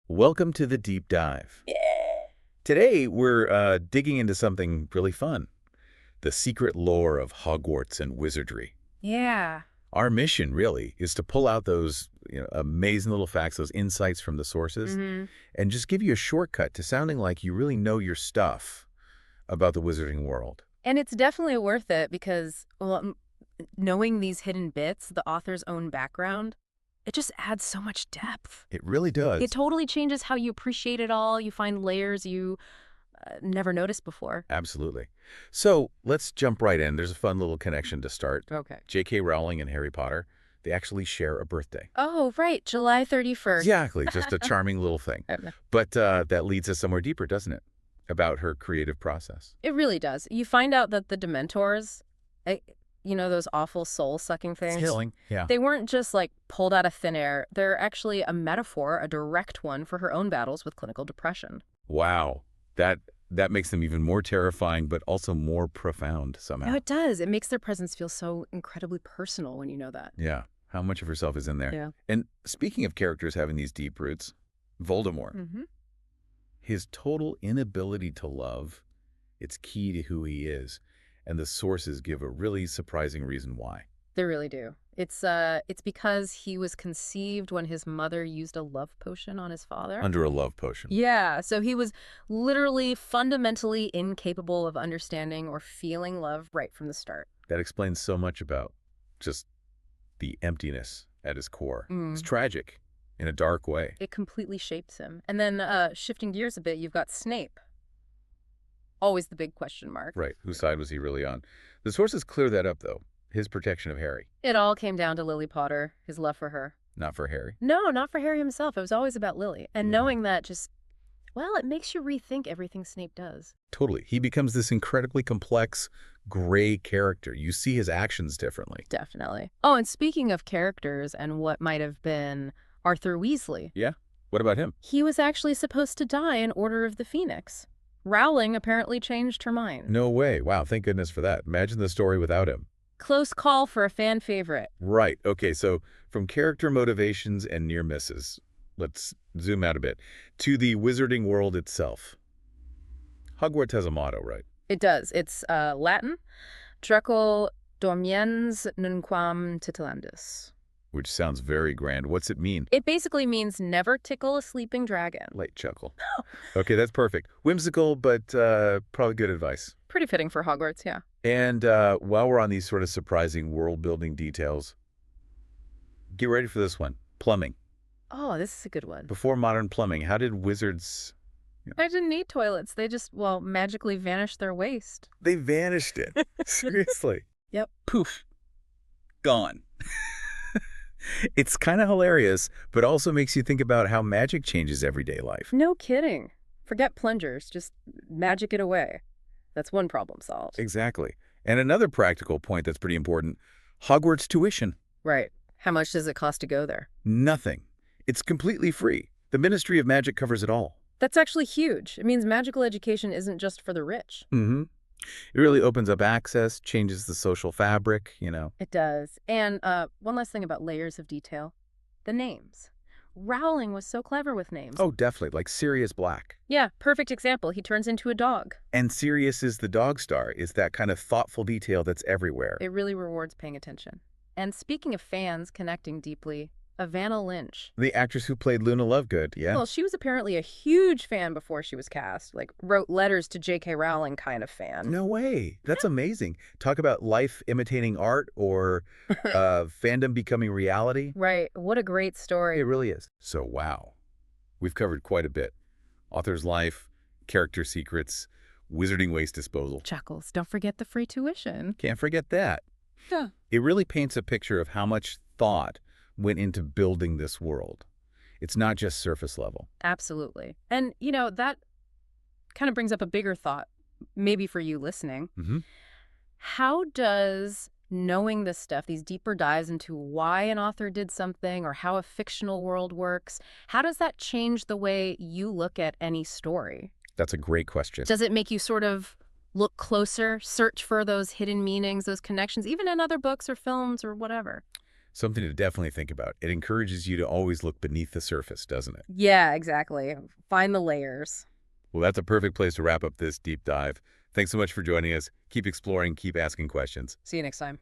Welcome to the deep dive. Today, we're digging into something really fun, the secret lore of Hogwarts and wizardry. Yeah. Our mission, really, is to pull out those amazing little facts, those insights from the sources, hmm and just give you a shortcut to sounding like you really know your stuff about the wizarding world. And it's definitely worth it because, knowing these hidden bits, the author's own background, it just adds so much depth. It really It does. totally changes how you appreciate it all. You find layers you never noticed before. Absolutely. So let's jump right in. There's a fun little connection to start. Okay. J.K. Rowling and Harry Potter, they actually share a birthday. Oh, right. July 31st. Exactly, just a charming little thing. But that leads us somewhere deeper, doesn't it? About her creative process. It really does. You find out that the Dementors, eh, those awful soul-sucking It's things, healing, yeah. they weren't just like pulled out of thin air. They're actually a metaphor, a direct one for her own battles with clinical depression. Wow, that makes them even more terrifying, but also more profound somehow. No, it does. It makes their presence feel so incredibly personal when you know that. Yeah, how much of herself is in there? Yeah. And speaking of characters having these deep roots, Voldemort, Mm-hmm. his total inability to love, it's key to who he is, and the sources give a really surprising reason why. They really do. It's because he was conceived when his mother used a love potion on his father. Under a love potion. Yeah, so he was literally fundamentally incapable of understanding or feeling love right from the start. That explains so much about just the emptiness at his core. It's Mm. tragic in a dark way. It completely shapes him. And then shifting gears a bit, you've got Snape. Always the big question mark. Right. Whose side was he really on? The sources clear that up, though. His protection of Harry, It all came down to Lily Potter, his love for her. not for Harry. No, not for Harry himself. It was always about Lily. And Yeah. knowing that just, well, it makes you rethink everything Snape does. Totally. He becomes this incredibly complex, gray character. You see his actions differently. Definitely. Oh, and speaking of characters and what might have been Arthur Weasley, Yeah? What about him? he was actually supposed to die in Order of the Phoenix. Rowling apparently changed her mind. No way. Wow, thank goodness for that. Imagine the story without him. Close call for a fan favorite. Right. Okay, so from character motivations and near misses, let's zoom out a bit, to the wizarding world itself. Hogwarts has a motto, right? It does. It's Latin. Draco dormiens nunquam titilandus. Which sounds very grand. What's it mean? It basically means never tickle a sleeping dragon. Light chuckle. Okay, that's perfect. Whimsical, but probably good advice. Pretty fitting for Hogwarts, yeah. And while we're on these sort of surprising world-building details, get ready for this one. Plumbing. Oh, this is a good one. Before modern plumbing, how did wizards... I didn't need toilets. They just, well, magically vanished their waste. They vanished it. Seriously. Yep. Poof. Gone. It's kind of hilarious, but also makes you think about how magic changes everyday life. No kidding. Forget plungers. Just magic it away. That's one problem solved. Exactly. And another practical point that's pretty important, Hogwarts tuition. Right. How much does it cost to go there? Nothing. It's completely free. The Ministry of Magic covers it all. That's actually huge. It means magical education isn't just for the rich. Mm-hmm. It really opens up access, changes the social fabric, It does. And one last thing about layers of detail. The names. Rowling was so clever with names. Oh, definitely, like Sirius Black. Yeah, perfect example. He turns into a dog. And Sirius is the dog star, is that kind of thoughtful detail that's everywhere. It really rewards paying attention. And speaking of fans connecting deeply, Evanna Lynch. The actress who played Luna Lovegood, yeah. Well, she was apparently a huge fan before she was cast. Like, wrote letters to J.K. Rowling kind of fan. No way. That's amazing. Talk about life imitating art or fandom becoming reality. Right. What a great It story. really is. So, wow. We've covered quite a bit. Author's life, character secrets, wizarding waste disposal. Chuckles. Don't forget the free tuition. Can't forget that. Yeah. It really paints a picture of how much thought went into building this world. It's not just surface level. Absolutely. And, that kind of brings up a bigger thought, maybe for you listening. Mm-hmm. How does knowing this stuff, these deeper dives into why an author did something or how a fictional world works, how does that change the way you look at any story? That's a great question. Does it make you sort of look closer, search for those hidden meanings, those connections, even in other books or films or whatever? Something to definitely think about. It encourages you to always look beneath the surface, doesn't it? Yeah, exactly. Find the layers. Well, that's a perfect place to wrap up this deep dive. Thanks so much for joining us. Keep exploring, keep asking questions. See you next time.